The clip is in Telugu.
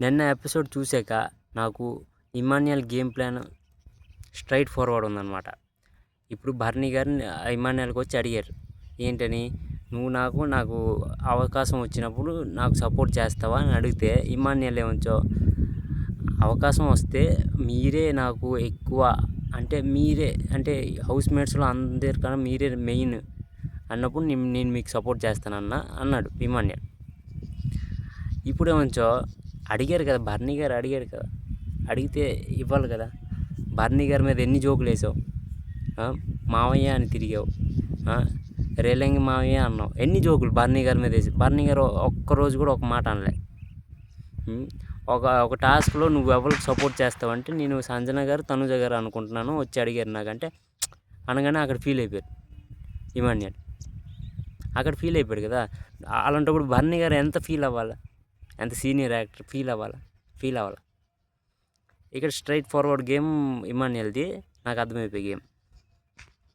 నిన్న ఎపిసోడ్ చూసాక నాకు Emmanuel game plan straight forward ఉందన్నమాట. ఇప్పుడు బర్నీ గారిని ఇమాన్యుయల్కి వచ్చి అడిగారు, ఏంటని, నువ్వు నాకు అవకాశం వచ్చినప్పుడు నాకు సపోర్ట్ చేస్తావా అని అడిగితే ఇమాన్యుయల్ ఏమంచో, అవకాశం వస్తే మీరే నాకు ఎక్కువ, అంటే హౌస్ మేట్స్లో అందరికన్నా మీరే మెయిన్ అన్నప్పుడు నేను మీకు సపోర్ట్ చేస్తానన్నా అన్నాడు ఇమాన్యుయల్. ఇప్పుడేమంచో అడిగారు కదా, బర్నీ గారు అడిగారు కదా, అడిగితే ఇవ్వాలి కదా. బర్నీ గారి మీద ఎన్ని జోకులు వేసావు, మావయ్య అని తిరిగావు, రేలంగి మావయ్య అన్నావు, ఎన్ని జోకులు బర్నీ గారి మీద వేసి. బర్నీ గారు ఒక్కరోజు కూడా ఒక మాట అనలే. ఒక టాస్క్లో నువ్వు ఎవరికి సపోర్ట్ చేస్తావంటే నేను సంజన గారు తనుజ గారు అనుకుంటున్నాను, వచ్చి అడిగారు నాకంటే అనగానే అక్కడ ఫీల్ అయిపోయారు ఇమాన్యుయల్. అక్కడ ఫీల్ అయిపోయాడు కదా. అలాంటప్పుడు బర్నీ గారు ఎంత ఫీల్ అవ్వాలి, ఎంత సీనియర్ యాక్టర్ ఫీల్ అవ్వాలి. ఇక్కడ స్ట్రైట్ ఫార్వర్డ్ గేమ్ ఇమాన్యుయల్ది, నాకు అర్థమైపోయి గేమ్.